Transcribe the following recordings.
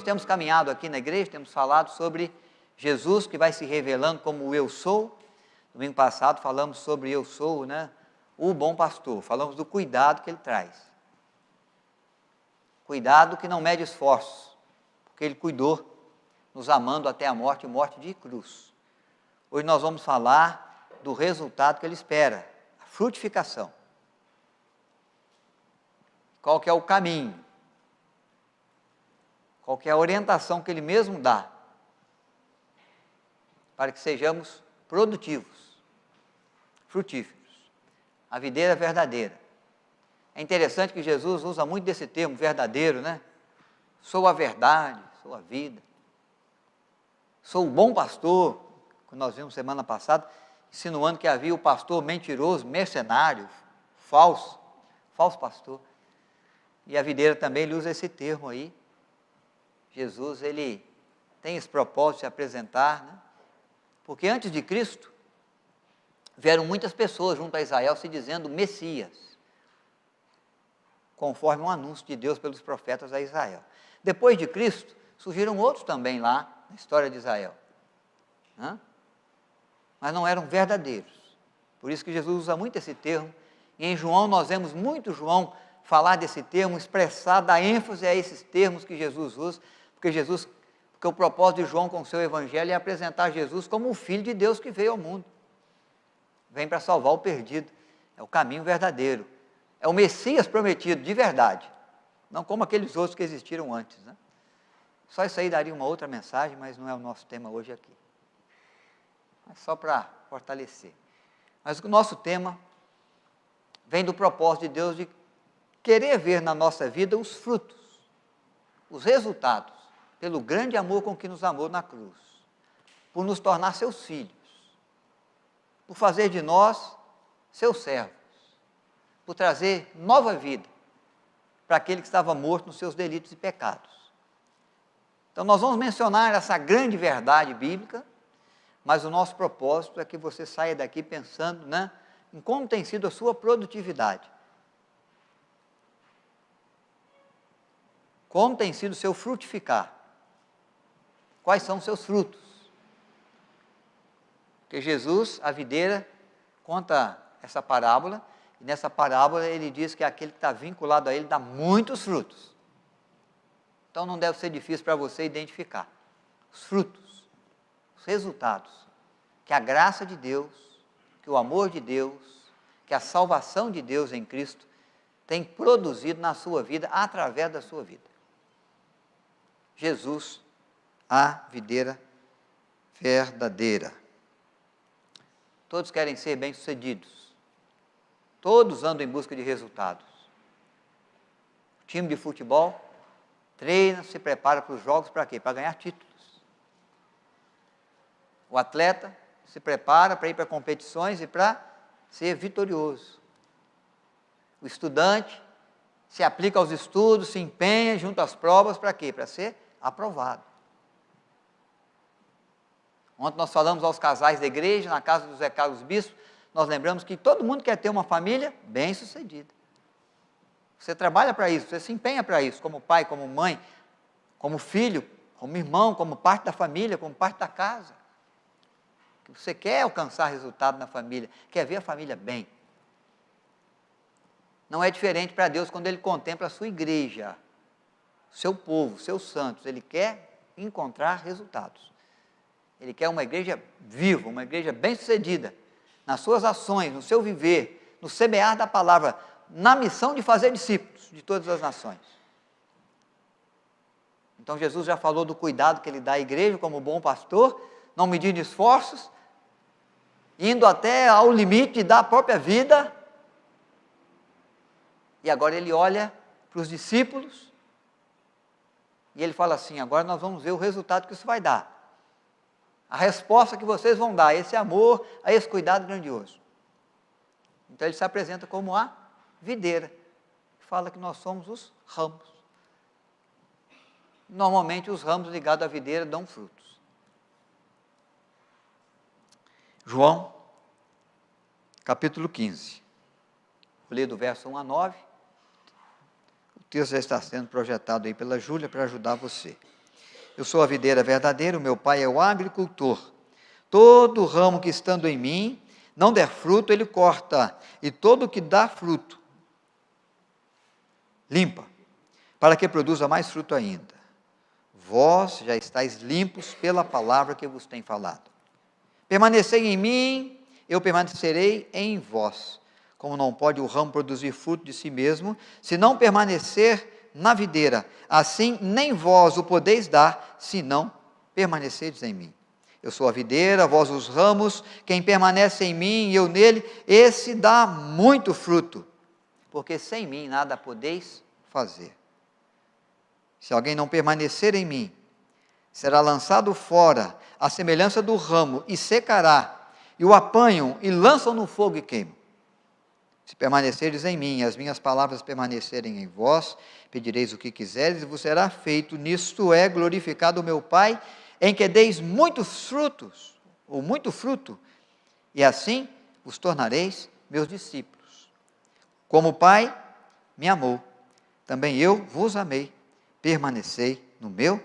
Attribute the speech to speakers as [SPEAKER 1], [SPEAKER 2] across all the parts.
[SPEAKER 1] Nós temos caminhado aqui na igreja, temos falado sobre Jesus que vai se revelando como o eu sou. Domingo passado falamos sobre eu sou, né, o bom pastor. Falamos do cuidado que ele traz. Cuidado que não mede esforços, porque ele cuidou, nos amando até a morte, morte de cruz. Hoje nós vamos falar do resultado que ele espera, a frutificação. Qual que é o caminho? Qual que é a orientação que ele mesmo dá para que sejamos produtivos, frutíferos? A videira verdadeira. É interessante que Jesus usa muito desse termo verdadeiro, né? Sou a verdade, sou a vida. Sou o bom pastor, que nós vimos semana passada, insinuando que havia o pastor mentiroso, mercenário, falso pastor. E a videira também, ele usa esse termo aí. Jesus, ele tem esse propósito de se apresentar, né? Porque antes de Cristo, vieram muitas pessoas junto a Israel se dizendo Messias, conforme um anúncio de Deus pelos profetas a Israel. Depois de Cristo, surgiram outros também lá na história de Israel, né? Mas não eram verdadeiros. Por isso que Jesus usa muito esse termo. E em João nós vemos muito João falar desse termo, expressar, dar ênfase a esses termos que Jesus usa, porque o propósito de João com o seu evangelho é apresentar Jesus como o Filho de Deus que veio ao mundo. Vem para salvar o perdido, é o caminho verdadeiro, é o Messias prometido de verdade, não como aqueles outros que existiram antes, né? Só isso aí daria uma outra mensagem, mas não é o nosso tema hoje aqui. É só para fortalecer. Mas o nosso tema vem do propósito de Deus de querer ver na nossa vida os frutos, os resultados, pelo grande amor com que nos amou na cruz, por nos tornar seus filhos, por fazer de nós seus servos, por trazer nova vida para aquele que estava morto nos seus delitos e pecados. Então nós vamos mencionar essa grande verdade bíblica, mas o nosso propósito é que você saia daqui pensando, né, em como tem sido a sua produtividade. Como tem sido o seu frutificar? Quais são os seus frutos? Porque Jesus, a videira, conta essa parábola, e nessa parábola ele diz que aquele que está vinculado a ele dá muitos frutos. Então não deve ser difícil para você identificar os frutos, os resultados, que a graça de Deus, que o amor de Deus, que a salvação de Deus em Cristo tem produzido na sua vida, através da sua vida. Jesus, a videira verdadeira. Todos querem ser bem-sucedidos. Todos andam em busca de resultados. O time de futebol treina, se prepara para os jogos para quê? Para ganhar títulos. O atleta se prepara para ir para competições e para ser vitorioso. O estudante se aplica aos estudos, se empenha junto às provas para quê? Para ser aprovado. Ontem nós falamos aos casais da igreja, na casa do Zé Carlos Bispo, nós lembramos que todo mundo quer ter uma família bem-sucedida. Você trabalha para isso, você se empenha para isso, como pai, como mãe, como filho, como irmão, como parte da família, como parte da casa. Você quer alcançar resultado na família, quer ver a família bem. Não é diferente para Deus quando Ele contempla a sua igreja, seu povo, seus santos. Ele quer encontrar resultados. Ele quer uma igreja viva, uma igreja bem-sucedida, nas suas ações, no seu viver, no semear da palavra, na missão de fazer discípulos de todas as nações. Então Jesus já falou do cuidado que Ele dá à igreja como bom pastor, não medindo esforços, indo até ao limite da própria vida. E agora Ele olha para os discípulos e Ele fala assim: agora nós vamos ver o resultado que isso vai dar. A resposta que vocês vão dar a esse amor, a esse cuidado grandioso. Então Ele se apresenta como a videira. Fala que nós somos os ramos. Normalmente os ramos ligados à videira dão frutos. João, capítulo 15. Vou ler do verso 1 a 9. O texto já está sendo projetado aí pela Júlia para ajudar você. Eu sou a videira verdadeira, o meu pai é o agricultor. Todo ramo que estando em mim não der fruto, ele corta, e todo que dá fruto, limpa, para que produza mais fruto ainda. Vós já estáis limpos pela palavra que vos tenho falado. Permanecei em mim, eu permanecerei em vós. Como não pode o ramo produzir fruto de si mesmo, se não permanecer na videira, assim nem vós o podeis dar, se não permanecerdes em mim. Eu sou a videira, vós os ramos, quem permanece em mim e eu nele, esse dá muito fruto, porque sem mim nada podeis fazer. Se alguém não permanecer em mim, será lançado fora, à semelhança do ramo, e secará, e o apanham e lançam no fogo e queimam. Se permanecerdes em mim, e as minhas palavras permanecerem em vós, pedireis o que quiseres, e vos será feito. Nisto é glorificado o meu Pai, em que deis muitos frutos, ou muito fruto, e assim vos tornareis meus discípulos. Como o Pai me amou, também eu vos amei, permanecei no meu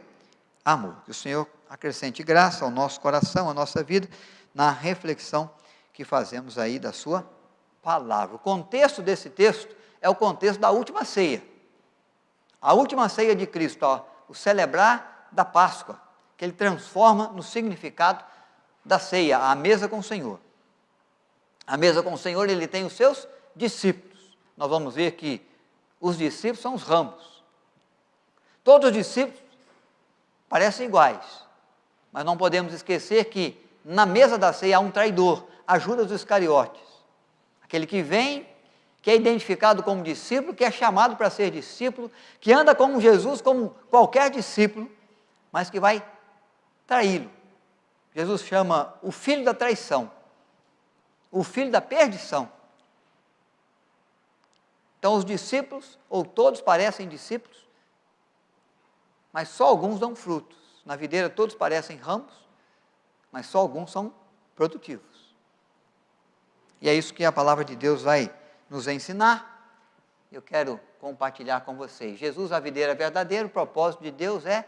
[SPEAKER 1] amor. Que o Senhor acrescente graça ao nosso coração, à nossa vida, na reflexão que fazemos aí da sua palavra. O contexto desse texto é o contexto da última ceia. A última ceia de Cristo, o celebrar da Páscoa, que ele transforma no significado da ceia, a mesa com o Senhor. A mesa com o Senhor, ele tem os seus discípulos. Nós vamos ver que os discípulos são os ramos. Todos os discípulos parecem iguais, mas não podemos esquecer que na mesa da ceia há um traidor, Judas Iscariotes. Aquele que vem, que é identificado como discípulo, que é chamado para ser discípulo, que anda com Jesus como qualquer discípulo, mas que vai traí-lo. Jesus chama o filho da traição, o filho da perdição. Então os discípulos, ou todos parecem discípulos, mas só alguns dão frutos. Na videira todos parecem ramos, mas só alguns são produtivos. E é isso que a palavra de Deus vai nos ensinar. Eu quero compartilhar com vocês. Jesus, a videira verdadeira, o propósito de Deus é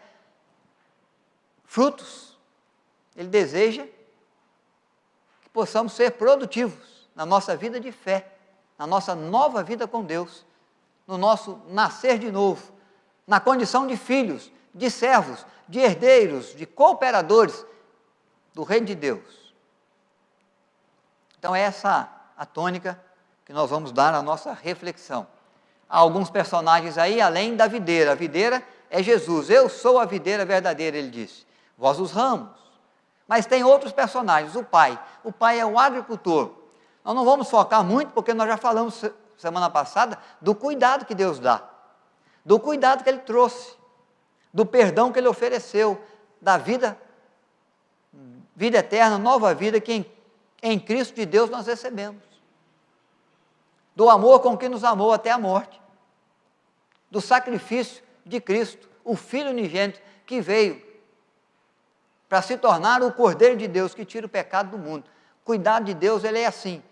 [SPEAKER 1] frutos. Ele deseja que possamos ser produtivos na nossa vida de fé, na nossa nova vida com Deus, no nosso nascer de novo, na condição de filhos, de servos, de herdeiros, de cooperadores do reino de Deus. Então, essa a tônica que nós vamos dar à nossa reflexão. Há alguns personagens aí, além da videira. A videira é Jesus. Eu sou a videira verdadeira, ele disse. Vós os ramos. Mas tem outros personagens. O Pai. O Pai é o agricultor. Nós não vamos focar muito, porque nós já falamos semana passada do cuidado que Deus dá. Do cuidado que Ele trouxe. Do perdão que Ele ofereceu. Da vida eterna, nova vida que em Cristo de Deus nós recebemos. Do amor com que nos amou até a morte. Do sacrifício de Cristo, o Filho unigênito que veio para se tornar o Cordeiro de Deus que tira o pecado do mundo. Cuidado de Deus, ele é assim.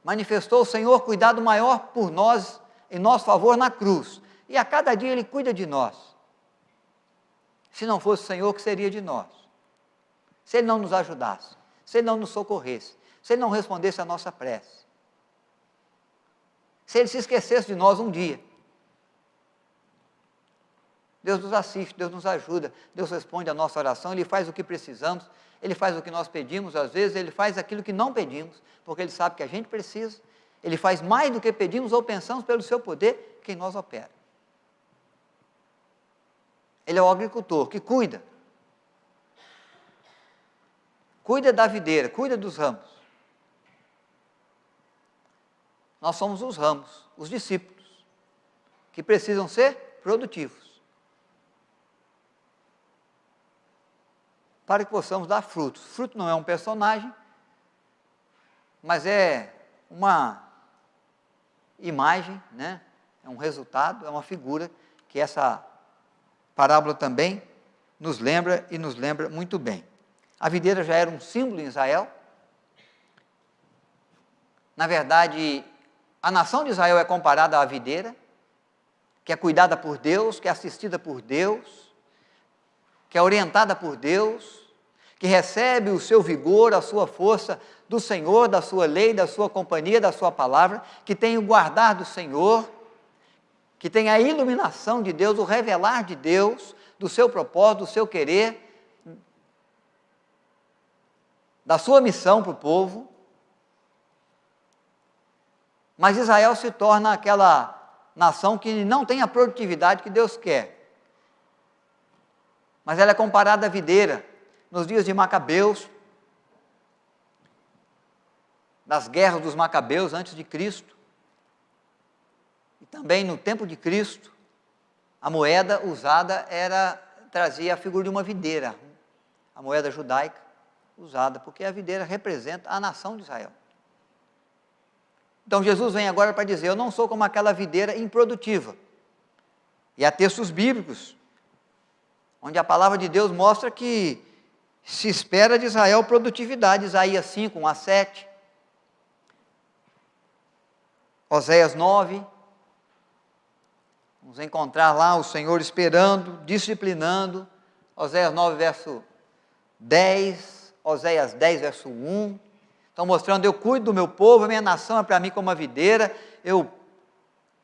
[SPEAKER 1] Manifestou o Senhor cuidado maior por nós, em nosso favor na cruz. E a cada dia Ele cuida de nós. Se não fosse o Senhor, o que seria de nós? Se Ele não nos ajudasse, se Ele não nos socorresse, se Ele não respondesse a nossa prece, se Ele se esquecesse de nós um dia. Deus nos assiste, Deus nos ajuda, Deus responde a nossa oração, Ele faz o que precisamos, Ele faz o que nós pedimos, às vezes Ele faz aquilo que não pedimos, porque Ele sabe que a gente precisa, Ele faz mais do que pedimos ou pensamos pelo seu poder que em nós opera. Ele é o agricultor que cuida da videira, cuida dos ramos. Nós somos os ramos, os discípulos, que precisam ser produtivos, para que possamos dar frutos. Fruto não é um personagem, mas é uma imagem, né? É um resultado, é uma figura que essa parábola também nos lembra e nos lembra muito bem. A videira já era um símbolo em Israel. Na verdade, a nação de Israel é comparada à videira, que é cuidada por Deus, que é assistida por Deus, que é orientada por Deus, que recebe o seu vigor, a sua força do Senhor, da sua lei, da sua companhia, da sua palavra, que tem o guardar do Senhor, que tem a iluminação de Deus, o revelar de Deus, do seu propósito, do seu querer, da sua missão para o povo. Mas Israel se torna aquela nação que não tem a produtividade que Deus quer. Mas ela é comparada à videira. Nos dias de Macabeus, das guerras dos Macabeus antes de Cristo, e também no tempo de Cristo, a moeda usada trazia a figura de uma videira, a moeda judaica usada, porque a videira representa a nação de Israel. Então Jesus vem agora para dizer, eu não sou como aquela videira improdutiva. E há textos bíblicos, onde a palavra de Deus mostra que se espera de Israel produtividade, Isaías 5, 1 a 7, Oséias 9, vamos encontrar lá o Senhor esperando, disciplinando, Oséias 9, verso 10, Oséias 10, verso 1, estão mostrando, eu cuido do meu povo, a minha nação é para mim como uma videira, eu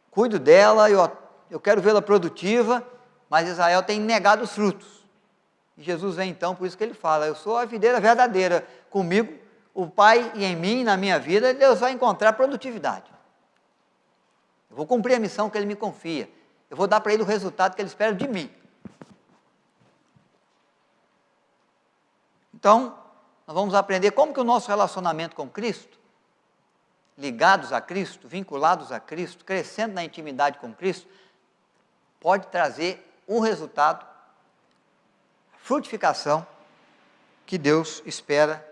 [SPEAKER 1] cuido dela, eu quero vê-la produtiva, mas Israel tem negado os frutos. E Jesus vem então, por isso que ele fala, eu sou a videira verdadeira, comigo, o Pai e em mim, na minha vida, Deus vai encontrar produtividade. Eu vou cumprir a missão que Ele me confia, eu vou dar para Ele o resultado que Ele espera de mim. Então, nós vamos aprender como que o nosso relacionamento com Cristo, ligados a Cristo, vinculados a Cristo, crescendo na intimidade com Cristo, pode trazer um resultado, frutificação, que Deus espera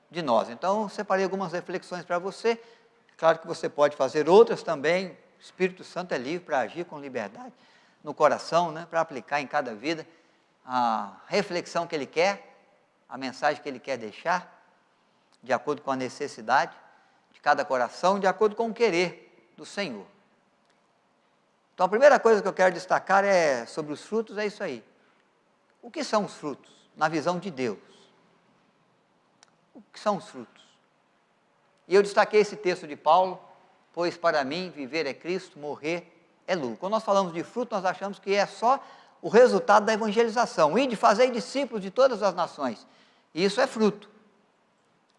[SPEAKER 1] de nós. Então, separei algumas reflexões para você, claro que você pode fazer outras também, o Espírito Santo é livre para agir com liberdade no coração, né, para aplicar em cada vida a reflexão que Ele quer, a mensagem que Ele quer deixar, de acordo com a necessidade de cada coração, de acordo com o querer do Senhor. Então, a primeira coisa que eu quero destacar sobre os frutos, é isso aí. O que são os frutos, na visão de Deus? O que são os frutos? E eu destaquei esse texto de Paulo, pois para mim viver é Cristo, morrer é lucro. Quando nós falamos de fruto, nós achamos que é só o resultado da evangelização, e de fazer discípulos de todas as nações. E isso é fruto.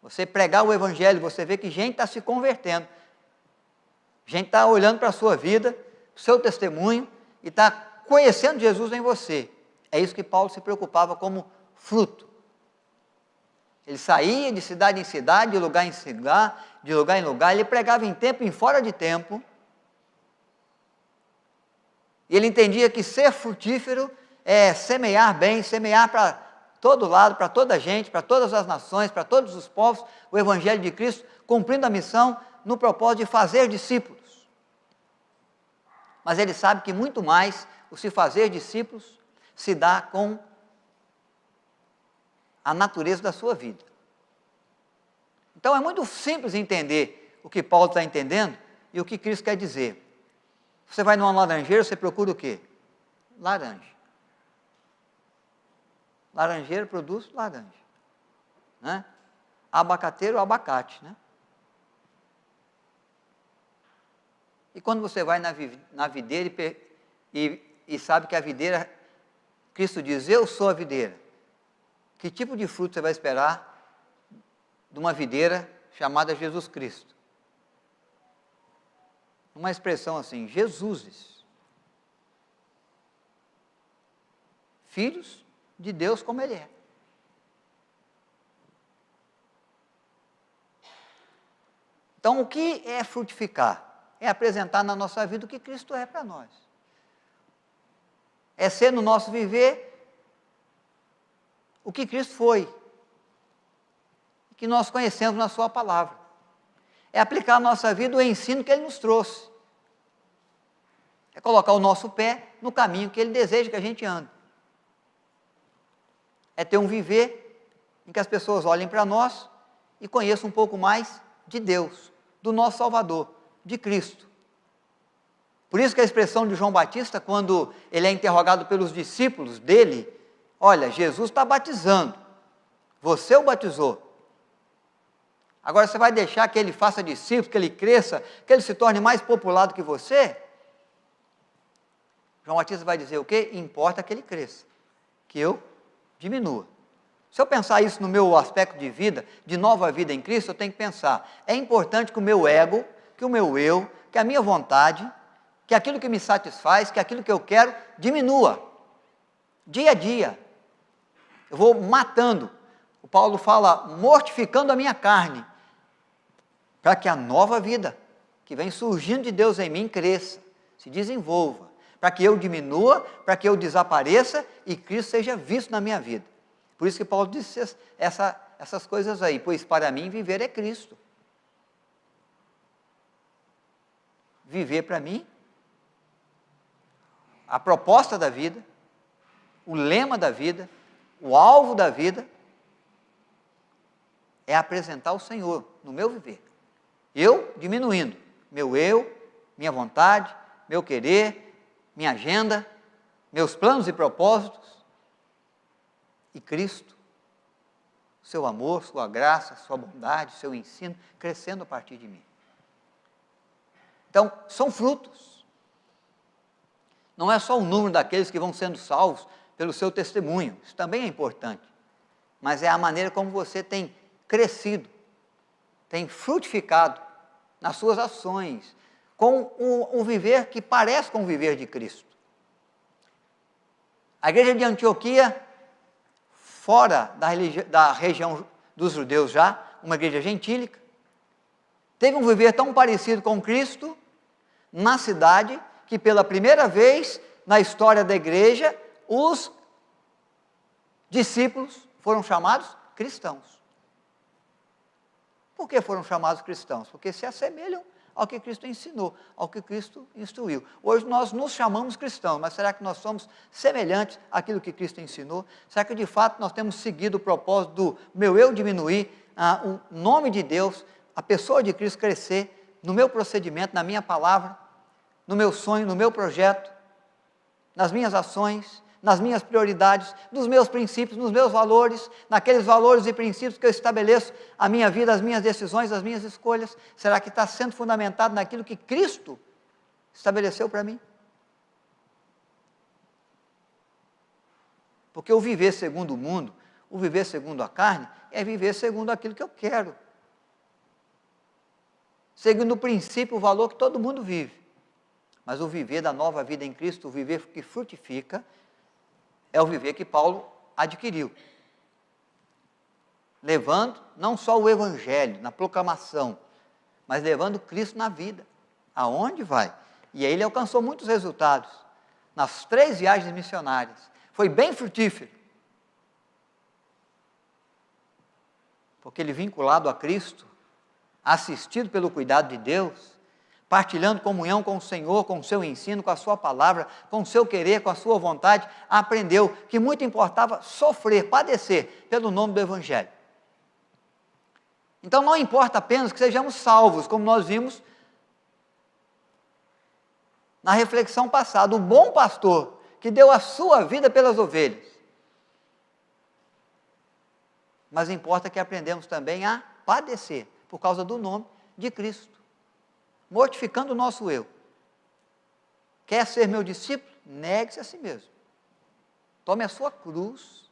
[SPEAKER 1] Você pregar o evangelho, você vê que gente está se convertendo, gente está olhando para a sua vida, para o seu testemunho, e está conhecendo Jesus em você. É isso que Paulo se preocupava como fruto. Ele saía de cidade em cidade, de lugar em lugar, ele pregava em tempo e em fora de tempo. E ele entendia que ser frutífero é semear bem, semear para todo lado, para toda a gente, para todas as nações, para todos os povos, o Evangelho de Cristo, cumprindo a missão no propósito de fazer discípulos. Mas ele sabe que muito mais o se fazer discípulos se dá com a natureza da sua vida. Então é muito simples entender o que Paulo está entendendo e o que Cristo quer dizer. Você vai numa laranjeira, você procura o quê? Laranja. Laranjeira produz laranja, né? Abacateiro, abacate, né? E quando você vai na videira e sabe que a videira, Cristo diz, eu sou a videira. Que tipo de fruto você vai esperar de uma videira chamada Jesus Cristo? Uma expressão assim, Jesuses. Filhos de Deus como Ele é. Então, o que é frutificar? É apresentar na nossa vida o que Cristo é para nós. É ser no nosso viver o que Cristo foi, que nós conhecemos na sua palavra. É aplicar na nossa vida o ensino que Ele nos trouxe. É colocar o nosso pé no caminho que Ele deseja que a gente ande. É ter um viver em que as pessoas olhem para nós e conheçam um pouco mais de Deus, do nosso Salvador, de Cristo. Por isso que a expressão de João Batista, quando ele é interrogado pelos discípulos dele, olha, Jesus está batizando, você o batizou. Agora você vai deixar que ele faça discípulos, que ele cresça, que ele se torne mais popular do que você? João Batista vai dizer o quê? Importa que ele cresça, que eu diminua. Se eu pensar isso no meu aspecto de vida, de nova vida em Cristo, eu tenho que pensar, é importante que o meu ego, que o meu eu, que a minha vontade, que aquilo que me satisfaz, que aquilo que eu quero, diminua. Dia a dia. Eu vou matando. O Paulo fala, mortificando a minha carne, para que a nova vida que vem surgindo de Deus em mim cresça, se desenvolva, para que eu diminua, para que eu desapareça e Cristo seja visto na minha vida. Por isso que Paulo disse essas coisas aí, pois para mim viver é Cristo. Viver para mim, a proposta da vida, o lema da vida, o alvo da vida, é apresentar o Senhor no meu viver. Eu diminuindo, meu eu, minha vontade, meu querer, minha agenda, meus planos e propósitos, e Cristo, seu amor, sua graça, sua bondade, seu ensino, crescendo a partir de mim. Então, são frutos. Não é só o número daqueles que vão sendo salvos pelo seu testemunho, isso também é importante, mas é a maneira como você tem crescido, tem frutificado nas suas ações, com um viver que parece com o viver de Cristo. A igreja de Antioquia, fora da região dos judeus já, uma igreja gentílica, teve um viver tão parecido com Cristo, na cidade, que pela primeira vez na história da igreja, os discípulos foram chamados cristãos. Por que foram chamados cristãos? Porque se assemelham ao que Cristo ensinou, ao que Cristo instruiu. Hoje nós nos chamamos cristãos, mas será que nós somos semelhantes àquilo que Cristo ensinou? Será que de fato nós temos seguido o propósito do meu eu diminuir, o nome de Deus, a pessoa de Cristo crescer no meu procedimento, na minha palavra, no meu sonho, no meu projeto, nas minhas ações, nas minhas prioridades, nos meus princípios, nos meus valores, naqueles valores e princípios que eu estabeleço a minha vida, as minhas decisões, as minhas escolhas? Será que está sendo fundamentado naquilo que Cristo estabeleceu para mim? Porque o viver segundo o mundo, o viver segundo a carne, é viver segundo aquilo que eu quero. Segundo o princípio, o valor que todo mundo vive. Mas o viver da nova vida em Cristo, o viver que frutifica, é o viver que Paulo adquiriu. Levando não só o Evangelho, na proclamação, mas levando Cristo na vida. Aonde vai? E aí ele alcançou muitos resultados. Nas 3 viagens missionárias. Foi bem frutífero. Porque ele vinculado a Cristo, assistido pelo cuidado de Deus, partilhando comunhão com o Senhor, com o seu ensino, com a sua palavra, com o seu querer, com a sua vontade, aprendeu que muito importava sofrer, padecer pelo nome do Evangelho. Então não importa apenas que sejamos salvos, como nós vimos na reflexão passada, o bom pastor que deu a sua vida pelas ovelhas. Mas importa que aprendemos também a padecer, por causa do nome de Cristo. Mortificando o nosso eu. Quer ser meu discípulo? Negue-se a si mesmo. Tome a sua cruz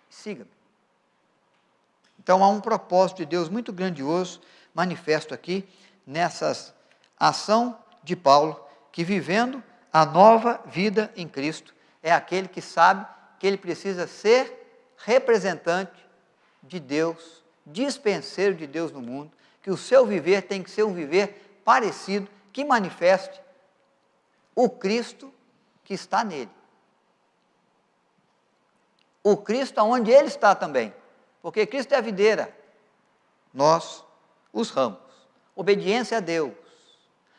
[SPEAKER 1] e siga-me. Então há um propósito de Deus muito grandioso, manifesto aqui, nessa ação de Paulo, que vivendo a nova vida em Cristo, é aquele que sabe que ele precisa ser representante de Deus, dispenseiro de Deus no mundo, que o seu viver tem que ser um viver parecido, que manifeste o Cristo que está nele. O Cristo onde ele está também, porque Cristo é a videira, nós os ramos. Obediência a Deus,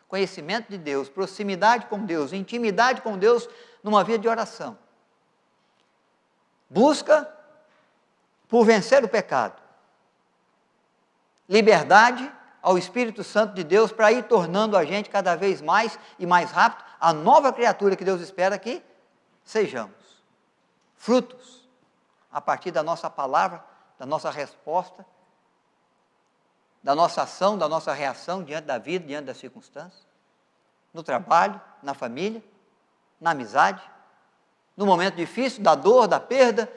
[SPEAKER 1] conhecimento de Deus, proximidade com Deus, intimidade com Deus numa vida de oração. Busca por vencer o pecado. Liberdade ao Espírito Santo de Deus para ir tornando a gente cada vez mais e mais rápido a nova criatura que Deus espera que sejamos. Frutos a partir da nossa palavra, da nossa resposta, da nossa ação, da nossa reação diante da vida, diante das circunstâncias, no trabalho, na família, na amizade, no momento difícil, da dor, da perda,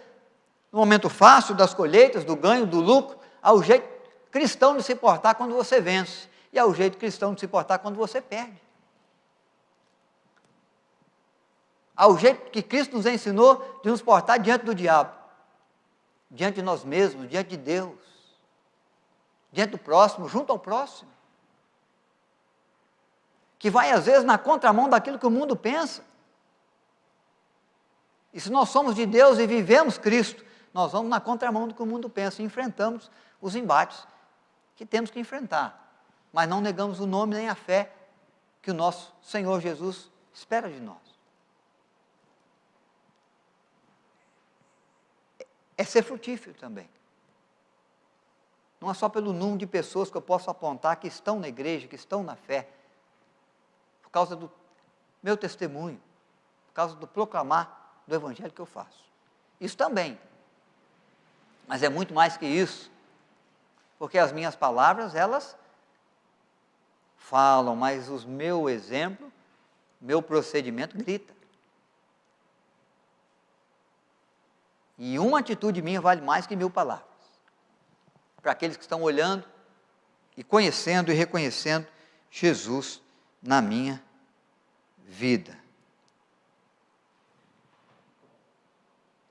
[SPEAKER 1] no momento fácil, das colheitas, do ganho, do lucro, ao jeito cristão de se portar quando você vence, e ao jeito cristão de se portar quando você perde. Ao jeito que Cristo nos ensinou de nos portar diante do diabo, diante de nós mesmos, diante de Deus, diante do próximo, junto ao próximo, que vai às vezes na contramão daquilo que o mundo pensa. E se nós somos de Deus e vivemos Cristo, nós vamos na contramão do que o mundo pensa e enfrentamos os embates que temos que enfrentar, mas não negamos o nome nem a fé que o nosso Senhor Jesus espera de nós. É ser frutífero também. Não é só pelo número de pessoas que eu posso apontar que estão na igreja, que estão na fé, por causa do meu testemunho, por causa do proclamar do evangelho que eu faço. Isso também. Mas é muito mais que isso, porque as minhas palavras, elas falam, mas o meu exemplo, meu procedimento grita. E uma atitude minha vale mais que 1000 palavras. Para aqueles que estão olhando e conhecendo e reconhecendo Jesus na minha vida.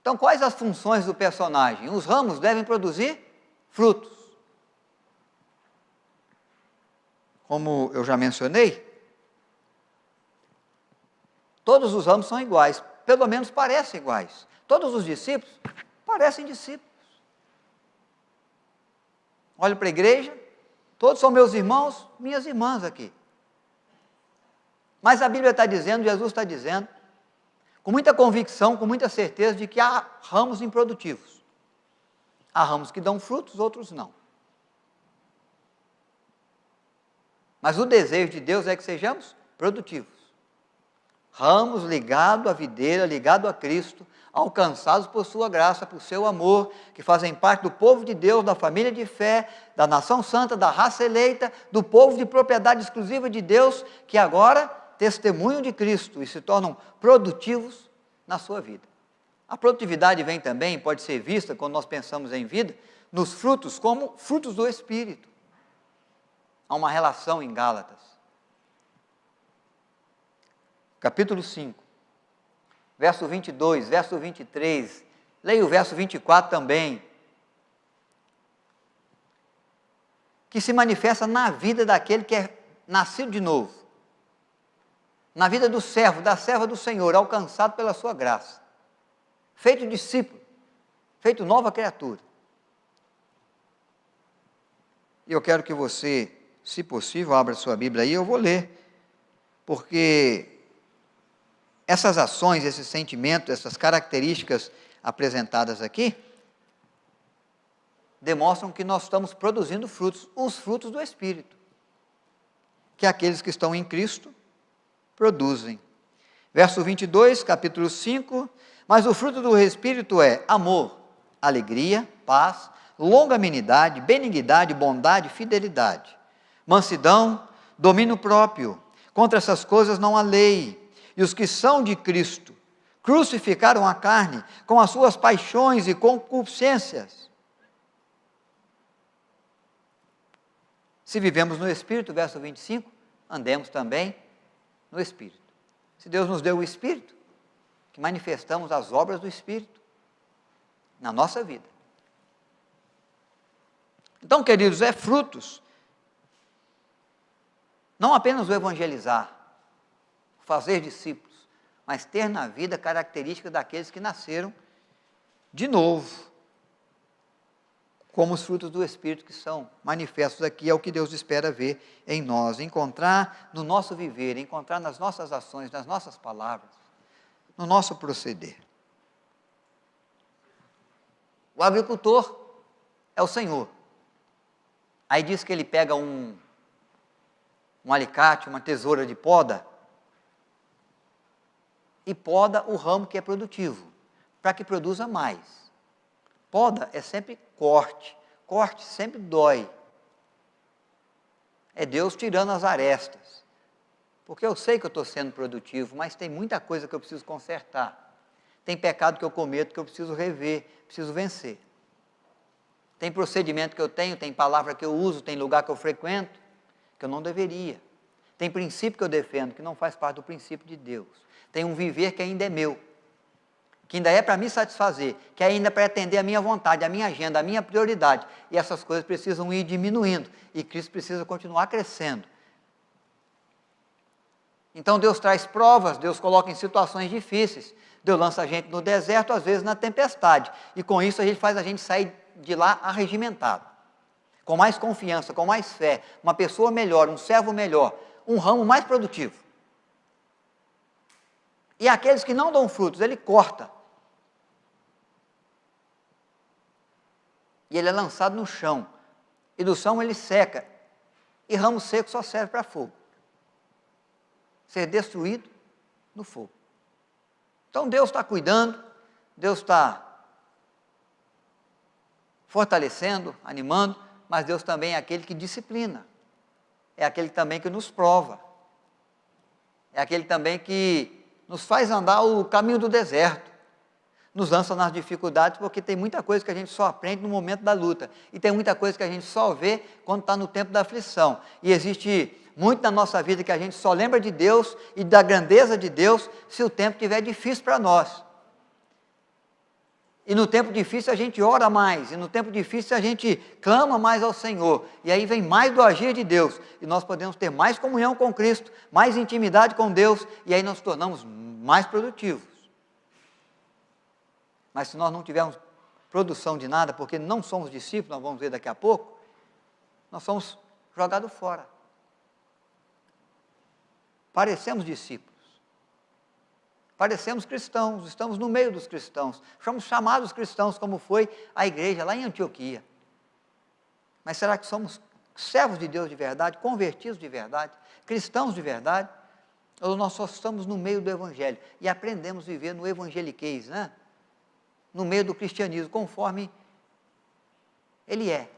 [SPEAKER 1] Então, quais as funções do personagem? Os ramos devem produzir frutos. Como eu já mencionei, todos os ramos são iguais, pelo menos parecem iguais. Todos os discípulos parecem discípulos. Olho para a igreja, todos são meus irmãos, minhas irmãs aqui. Mas a Bíblia está dizendo, Jesus está dizendo, com muita convicção, com muita certeza, de que há ramos improdutivos. Há ramos que dão frutos, outros não. Mas o desejo de Deus é que sejamos produtivos. Ramos ligados à videira, ligados a Cristo, alcançados por sua graça, por seu amor, que fazem parte do povo de Deus, da família de fé, da nação santa, da raça eleita, do povo de propriedade exclusiva de Deus, que agora testemunham de Cristo e se tornam produtivos na sua vida. A produtividade vem também, pode ser vista, quando nós pensamos em vida, nos frutos como frutos do Espírito. Há uma relação em Gálatas. Capítulo 5, verso 22, verso 23, leia o verso 24 também, que se manifesta na vida daquele que é nascido de novo, na vida do servo, da serva do Senhor, alcançado pela sua graça, feito discípulo, feito nova criatura. E eu quero que você, se possível, abra sua Bíblia aí, eu vou ler, porque essas ações, esses sentimentos, essas características apresentadas aqui, demonstram que nós estamos produzindo frutos, os frutos do Espírito, que aqueles que estão em Cristo produzem. Verso 22, capítulo 5, mas o fruto do Espírito é amor, alegria, paz, longanimidade, benignidade, bondade, fidelidade, mansidão, domínio próprio. Contra essas coisas não há lei. E os que são de Cristo crucificaram a carne com as suas paixões e concupiscências. Se vivemos no Espírito, verso 25, andemos também no Espírito. Se Deus nos deu o Espírito, que manifestamos as obras do Espírito na nossa vida. Então, queridos, é frutos, não apenas o evangelizar, fazer discípulos, mas ter na vida características daqueles que nasceram de novo, como os frutos do Espírito que são manifestos aqui, é o que Deus espera ver em nós, encontrar no nosso viver, encontrar nas nossas ações, nas nossas palavras, no nosso proceder. O agricultor é o Senhor. Aí diz que ele pega um alicate, uma tesoura de poda, e poda o ramo que é produtivo, para que produza mais. Poda é sempre corte. Corte sempre dói. É Deus tirando as arestas. Porque eu sei que eu estou sendo produtivo, mas tem muita coisa que eu preciso consertar. Tem pecado que eu cometo que eu preciso rever, preciso vencer. Tem procedimento que eu tenho, tem palavra que eu uso, tem lugar que eu frequento, que eu não deveria. Tem princípio que eu defendo, que não faz parte do princípio de Deus. Tem um viver que ainda é meu, que ainda é para me satisfazer, que ainda é para atender a minha vontade, a minha agenda, a minha prioridade. E essas coisas precisam ir diminuindo, e Cristo precisa continuar crescendo. Então Deus traz provas, Deus coloca em situações difíceis, Deus lança a gente no deserto, às vezes na tempestade, e com isso Ele faz a gente sair de lá arregimentado, com mais confiança, com mais fé, uma pessoa melhor, um servo melhor, um ramo mais produtivo. E aqueles que não dão frutos, Ele corta. E ele é lançado no chão, e do chão ele seca, e ramo seco só serve para fogo. Ser destruído no fogo. Então Deus está cuidando, Deus está fortalecendo, animando, mas Deus também é aquele que disciplina, é aquele também que nos prova, é aquele também que nos faz andar o caminho do deserto, nos lança nas dificuldades, porque tem muita coisa que a gente só aprende no momento da luta, e tem muita coisa que a gente só vê quando está no tempo da aflição, e existe muito na nossa vida que a gente só lembra de Deus e da grandeza de Deus se o tempo estiver difícil para nós. E no tempo difícil a gente ora mais, e no tempo difícil a gente clama mais ao Senhor, e aí vem mais do agir de Deus, e nós podemos ter mais comunhão com Cristo, mais intimidade com Deus, e aí nós nos tornamos mais produtivos. Mas se nós não tivermos produção de nada, porque não somos discípulos, nós vamos ver daqui a pouco, nós somos jogados fora. Parecemos discípulos. Parecemos cristãos, estamos no meio dos cristãos. Somos chamados cristãos, como foi a igreja lá em Antioquia. Mas será que somos servos de Deus de verdade, convertidos de verdade, cristãos de verdade? Ou nós só estamos no meio do evangelho e aprendemos a viver no evangeliquez, né? No meio do cristianismo, conforme ele é.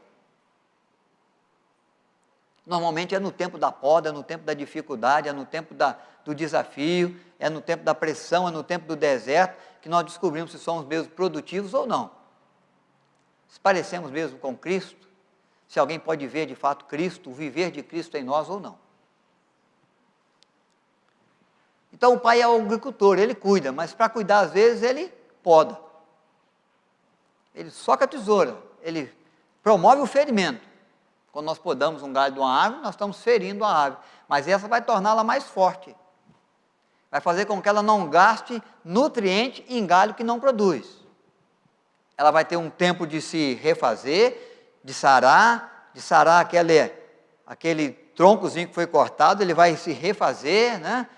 [SPEAKER 1] Normalmente é no tempo da poda, é no tempo da dificuldade, é no tempo do desafio, é no tempo da pressão, é no tempo do deserto, que nós descobrimos se somos mesmo produtivos ou não. Se parecemos mesmo com Cristo, se alguém pode ver de fato Cristo, o viver de Cristo em nós ou não. Então o pai é o agricultor, ele cuida, mas para cuidar às vezes ele poda. Ele soca a tesoura, ele promove o ferimento. Quando nós podamos um galho de uma árvore, nós estamos ferindo a árvore, mas essa vai torná-la mais forte. Vai fazer com que ela não gaste nutriente em galho que não produz. Ela vai ter um tempo de se refazer, de sarar aquele troncozinho que foi cortado, ele vai se refazer, né?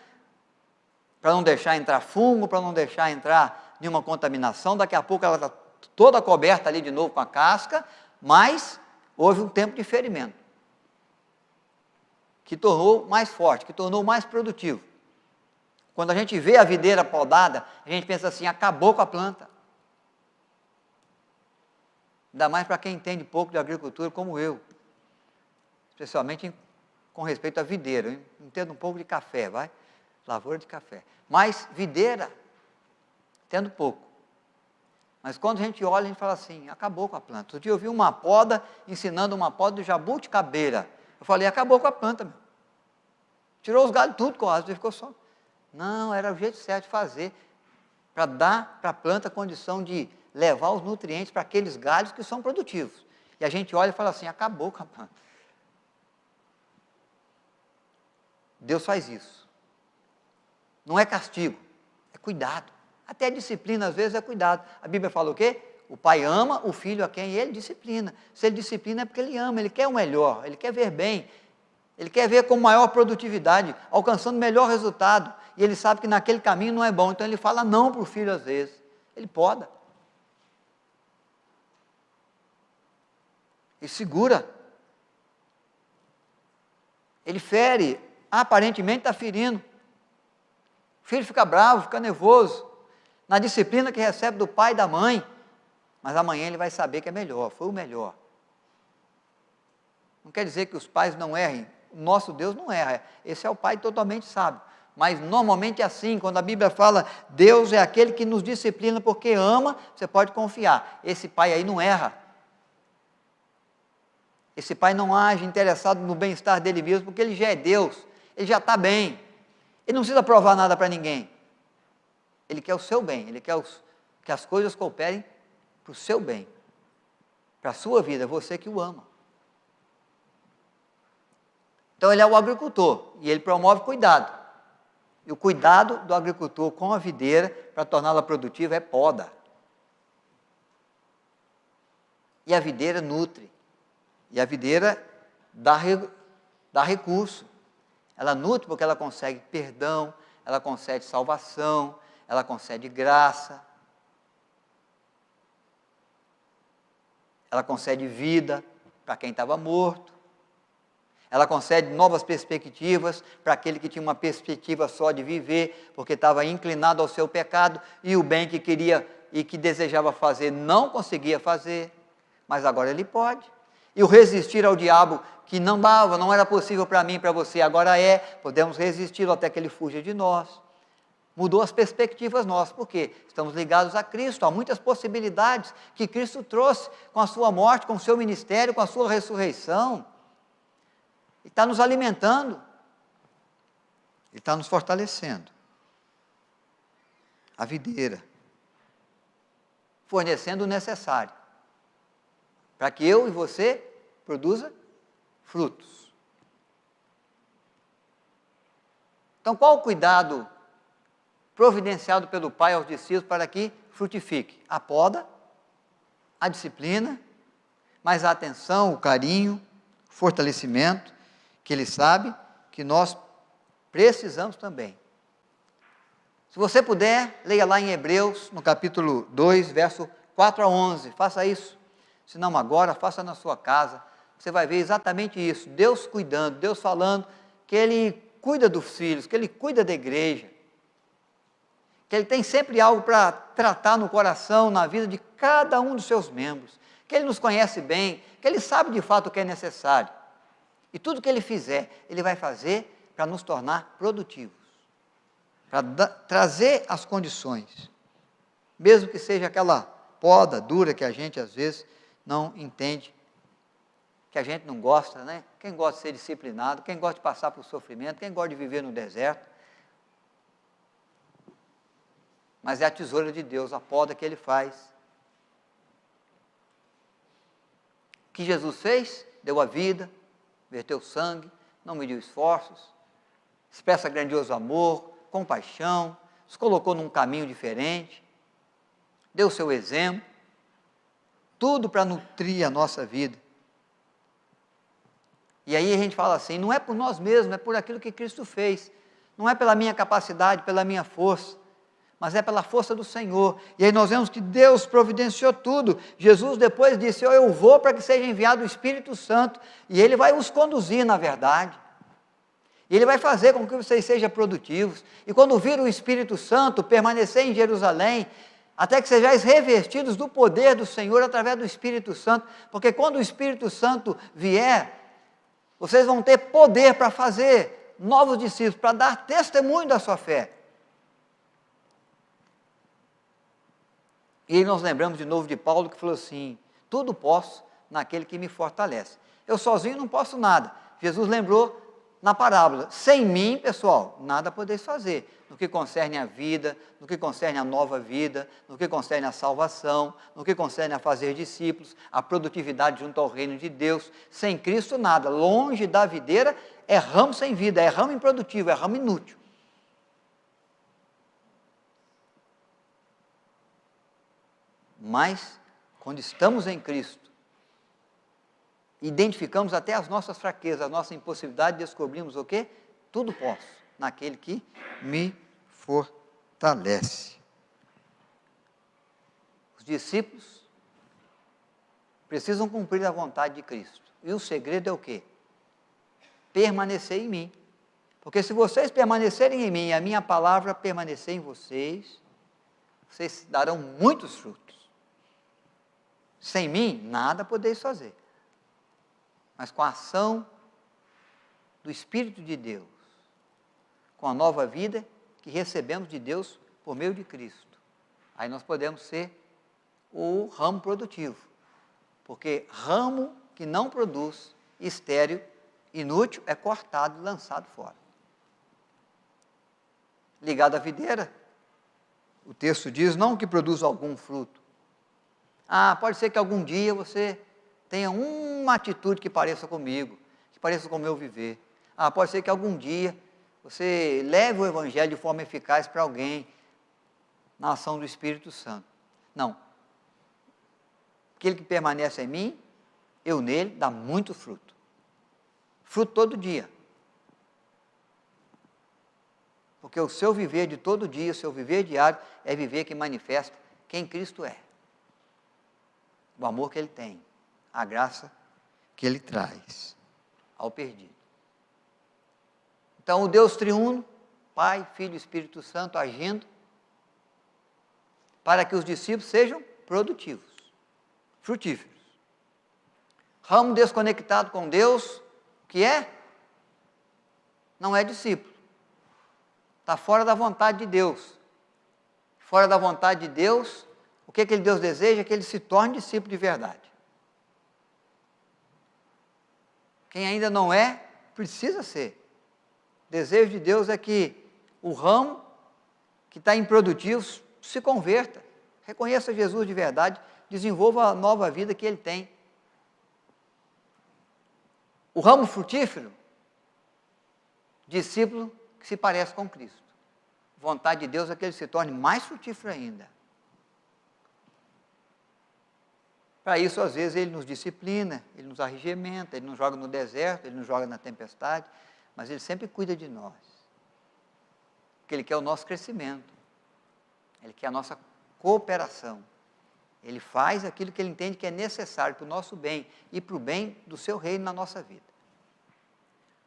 [SPEAKER 1] Para não deixar entrar fungo, para não deixar entrar nenhuma contaminação. Daqui a pouco ela está toda coberta ali de novo com a casca, mas houve um tempo de ferimento, que tornou mais forte, que tornou mais produtivo. Quando a gente vê a videira podada, a gente pensa assim, acabou com a planta. Ainda mais para quem entende pouco de agricultura como eu, especialmente com respeito à videira. Eu entendo um pouco de café, lavoura de café. Mas videira, entendo pouco. Mas quando a gente olha, a gente fala assim, acabou com a planta. Outro dia eu vi uma poda, ensinando uma poda de jabuticabeira. Eu falei, acabou com a planta, meu. Tirou os galhos tudo quase, e ficou só. Não, era o jeito certo de fazer, para dar para a planta a condição de levar os nutrientes para aqueles galhos que são produtivos. E a gente olha e fala assim, acabou com a planta. Deus faz isso. Não é castigo, é cuidado. Até a disciplina, às vezes, é cuidado. A Bíblia fala o quê? O pai ama o filho a quem ele disciplina. Se ele disciplina é porque ele ama, ele quer o melhor, ele quer ver bem, ele quer ver com maior produtividade, alcançando melhor resultado. E ele sabe que naquele caminho não é bom, então ele fala não para o filho às vezes. Ele poda. Ele segura. Ele fere, aparentemente está ferindo. O filho fica bravo, fica nervoso. Na disciplina que recebe do pai e da mãe, mas amanhã ele vai saber que é melhor, foi o melhor. Não quer dizer que os pais não errem, o nosso Deus não erra, esse é o Pai totalmente sábio. Mas normalmente é assim, quando a Bíblia fala, Deus é aquele que nos disciplina porque ama, você pode confiar, esse pai aí não erra. Esse pai não age interessado no bem-estar dele mesmo, porque ele já é Deus, ele já está bem, ele não precisa provar nada para ninguém. Ele quer o seu bem, ele quer que as coisas cooperem para o seu bem, para a sua vida, você que o ama. Então ele é o agricultor, e ele promove cuidado. E o cuidado do agricultor com a videira, para torná-la produtiva, é poda. E a videira nutre. E a videira dá recurso. Ela nutre porque ela consegue perdão, ela concede salvação, ela concede graça, ela concede vida para quem estava morto, ela concede novas perspectivas para aquele que tinha uma perspectiva só de viver, porque estava inclinado ao seu pecado, e o bem que queria e que desejava fazer não conseguia fazer, mas agora ele pode. E o resistir ao diabo, que não dava, não era possível para mim e para você, agora é, podemos resistir até que ele fuja de nós. Mudou as perspectivas nossas, porque estamos ligados a Cristo, há muitas possibilidades que Cristo trouxe com a sua morte, com o seu ministério, com a sua ressurreição. Ele está nos alimentando, ele está nos fortalecendo. A videira, fornecendo o necessário, para que eu e você produza frutos. Então, qual o cuidado providenciado pelo Pai aos discípulos para que frutifique? A poda, a disciplina, mas a atenção, o carinho, o fortalecimento, que Ele sabe que nós precisamos também. Se você puder, leia lá em Hebreus, no capítulo 2, verso 4 a 11, faça isso. Se não agora, faça na sua casa, você vai ver exatamente isso, Deus cuidando, Deus falando que Ele cuida dos filhos, que Ele cuida da igreja, que Ele tem sempre algo para tratar no coração, na vida de cada um dos seus membros, que Ele nos conhece bem, que Ele sabe de fato o que é necessário. E tudo que Ele fizer, Ele vai fazer para nos tornar produtivos, para trazer as condições, mesmo que seja aquela poda dura que a gente às vezes não entende, que a gente não gosta, né? Quem gosta de ser disciplinado, quem gosta de passar por sofrimento, quem gosta de viver no deserto. Mas é a tesoura de Deus, a poda que Ele faz. O que Jesus fez? Deu a vida, verteu sangue, não mediu esforços, expressa grandioso amor, compaixão, nos colocou num caminho diferente, deu o seu exemplo, tudo para nutrir a nossa vida. E aí a gente fala assim, não é por nós mesmos, é por aquilo que Cristo fez, não é pela minha capacidade, pela minha força, mas é pela força do Senhor. E aí nós vemos que Deus providenciou tudo. Jesus depois disse, eu vou para que seja enviado o Espírito Santo, e Ele vai os conduzir na verdade. E Ele vai fazer com que vocês sejam produtivos. E quando vir o Espírito Santo, permanecer em Jerusalém, até que sejais revestidos do poder do Senhor através do Espírito Santo, porque quando o Espírito Santo vier, vocês vão ter poder para fazer novos discípulos, para dar testemunho da sua fé. E aí nós lembramos de novo de Paulo, que falou assim, tudo posso naquele que me fortalece. Eu sozinho não posso nada. Jesus lembrou na parábola, sem mim, pessoal, nada podeis fazer, no que concerne a vida, no que concerne a nova vida, no que concerne a salvação, no que concerne a fazer discípulos, a produtividade junto ao reino de Deus. Sem Cristo nada, longe da videira é ramo sem vida, é ramo improdutivo, é ramo inútil. Mas, quando estamos em Cristo, identificamos até as nossas fraquezas, a nossa impossibilidade, descobrimos o quê? Tudo posso, naquele que me fortalece. Os discípulos precisam cumprir a vontade de Cristo. E o segredo é o quê? Permanecer em mim. Porque se vocês permanecerem em mim e a minha palavra permanecer em vocês, vocês darão muitos frutos. Sem mim, nada podeis fazer. Mas com a ação do Espírito de Deus, com a nova vida que recebemos de Deus por meio de Cristo, aí nós podemos ser o ramo produtivo. Porque ramo que não produz, estéril, inútil, é cortado e lançado fora. Ligado à videira, o texto diz, não que produza algum fruto. Pode ser que algum dia você tenha uma atitude que pareça comigo, que pareça com o meu viver. Pode ser que algum dia você leve o Evangelho de forma eficaz para alguém, na ação do Espírito Santo. Não. Aquele que permanece em mim, eu nele, dá muito fruto. Fruto todo dia. Porque o seu viver de todo dia, o seu viver diário, é viver que manifesta quem Cristo é. O amor que Ele tem, a graça que Ele traz ao perdido. Então, o Deus triuno, Pai, Filho e Espírito Santo, agindo para que os discípulos sejam produtivos, frutíferos. Ramo desconectado com Deus, o que é? Não é discípulo. Está fora da vontade de Deus. Fora da vontade de Deus, o que aquele Deus deseja? Que ele se torne discípulo de verdade. Quem ainda não é, precisa ser. O desejo de Deus é que o ramo que está improdutivo se converta, reconheça Jesus de verdade, desenvolva a nova vida que ele tem. O ramo frutífero, discípulo que se parece com Cristo. Vontade de Deus é que ele se torne mais frutífero ainda. Para isso, às vezes, ele nos disciplina, ele nos arregimenta, ele nos joga no deserto, ele nos joga na tempestade, mas ele sempre cuida de nós. Porque ele quer o nosso crescimento, ele quer a nossa cooperação. Ele faz aquilo que ele entende que é necessário para o nosso bem e para o bem do seu reino na nossa vida.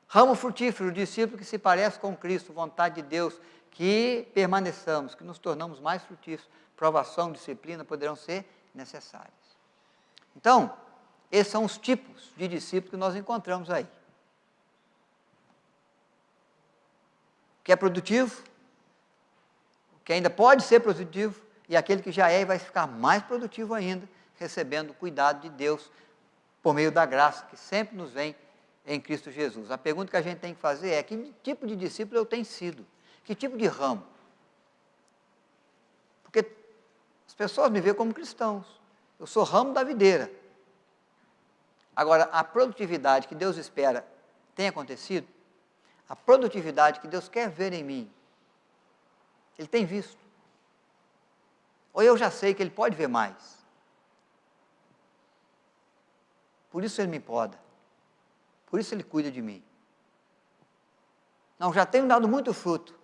[SPEAKER 1] Ramo frutífero, discípulo que se parece com Cristo, vontade de Deus, que permaneçamos, que nos tornamos mais frutíferos. Provação, disciplina poderão ser necessárias. Então, esses são os tipos de discípulos que nós encontramos aí. O que é produtivo, o que ainda pode ser produtivo, e aquele que já é e vai ficar mais produtivo ainda, recebendo o cuidado de Deus por meio da graça que sempre nos vem em Cristo Jesus. A pergunta que a gente tem que fazer é: que tipo de discípulo eu tenho sido? Que tipo de ramo? Porque as pessoas me veem como cristãos. Eu sou ramo da videira. Agora, a produtividade que Deus espera tem acontecido? A produtividade que Deus quer ver em mim, Ele tem visto? Ou eu já sei que Ele pode ver mais? Por isso Ele me poda. Por isso Ele cuida de mim. Não, já tenho dado muito fruto.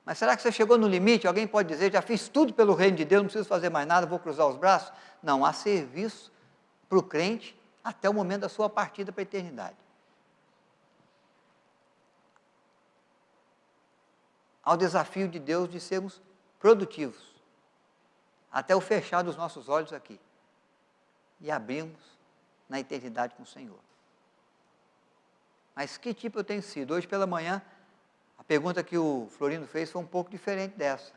[SPEAKER 1] Mas será que você chegou no limite? Alguém pode dizer, já fiz tudo pelo reino de Deus, não preciso fazer mais nada, vou cruzar os braços? Não, há serviço para o crente até o momento da sua partida para a eternidade. Há o desafio de Deus de sermos produtivos, até o fechar dos nossos olhos aqui, e abrirmos na eternidade com o Senhor. Mas que tipo eu tenho sido? Hoje pela manhã, a pergunta que o Florino fez foi um pouco diferente dessa.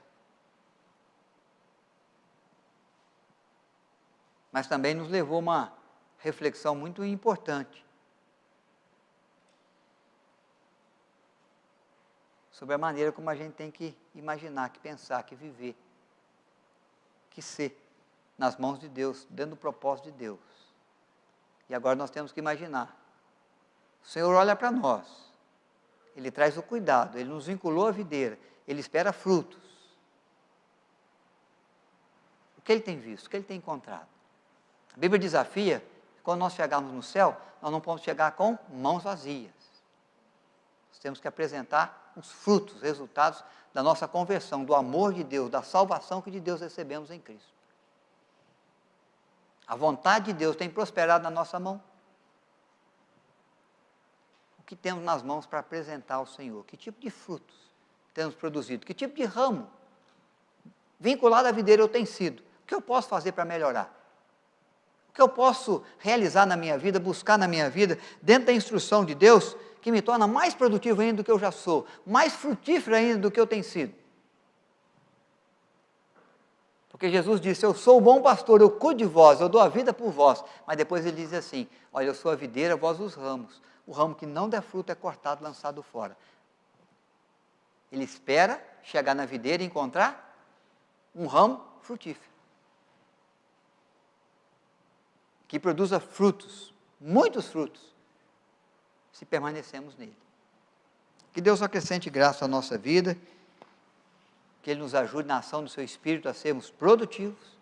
[SPEAKER 1] Mas também nos levou a uma reflexão muito importante sobre a maneira como a gente tem que imaginar, que pensar, que viver, que ser nas mãos de Deus, dentro do propósito de Deus. E agora nós temos que imaginar. O Senhor olha para nós. Ele traz o cuidado, Ele nos vinculou à videira, Ele espera frutos. O que Ele tem visto? O que Ele tem encontrado? A Bíblia desafia que quando nós chegarmos no céu, nós não podemos chegar com mãos vazias. Nós temos que apresentar os frutos, resultados da nossa conversão, do amor de Deus, da salvação que de Deus recebemos em Cristo. A vontade de Deus tem prosperado na nossa mão. O que temos nas mãos para apresentar ao Senhor? Que tipo de frutos temos produzido? Que tipo de ramo vinculado à videira eu tenho sido? O que eu posso fazer para melhorar? O que eu posso realizar na minha vida, buscar na minha vida, dentro da instrução de Deus, que me torna mais produtivo ainda do que eu já sou, mais frutífero ainda do que eu tenho sido. Porque Jesus disse, eu sou o bom pastor, eu cuido de vós, eu dou a vida por vós. Mas depois ele diz assim, olha, eu sou a videira, vós os ramos. O ramo que não der fruto é cortado, lançado fora. Ele espera chegar na videira e encontrar um ramo frutífero. Que produza frutos, muitos frutos, se permanecemos nele. Que Deus acrescente graça à nossa vida, que Ele nos ajude na ação do Seu Espírito a sermos produtivos,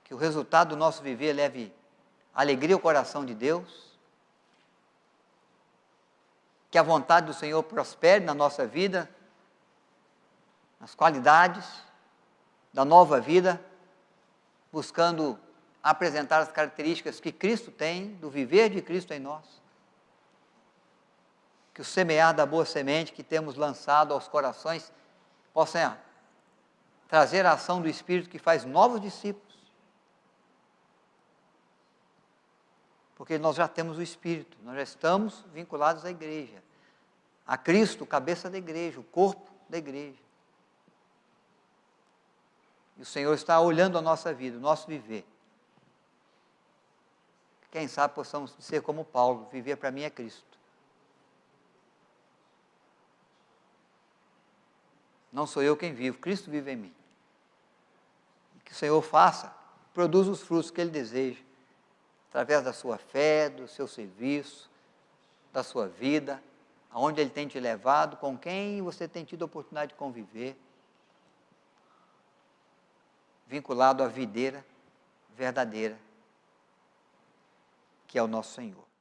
[SPEAKER 1] que o resultado do nosso viver leve alegria ao coração de Deus, que a vontade do Senhor prospere na nossa vida, nas qualidades da nova vida, buscando apresentar as características que Cristo tem, do viver de Cristo em nós. Que o semear da boa semente que temos lançado aos corações possa trazer a ação do Espírito que faz novos discípulos. Porque nós já temos o Espírito, nós já estamos vinculados à igreja, a Cristo, cabeça da igreja, o corpo da igreja. E o Senhor está olhando a nossa vida, o nosso viver. Quem sabe possamos ser como Paulo, viver para mim é Cristo. Não sou eu quem vivo, Cristo vive em mim. Que o Senhor faça, produza os frutos que Ele deseja, através da sua fé, do seu serviço, da sua vida, aonde Ele tem te levado, com quem você tem tido a oportunidade de conviver, vinculado à videira verdadeira, que é o nosso Senhor.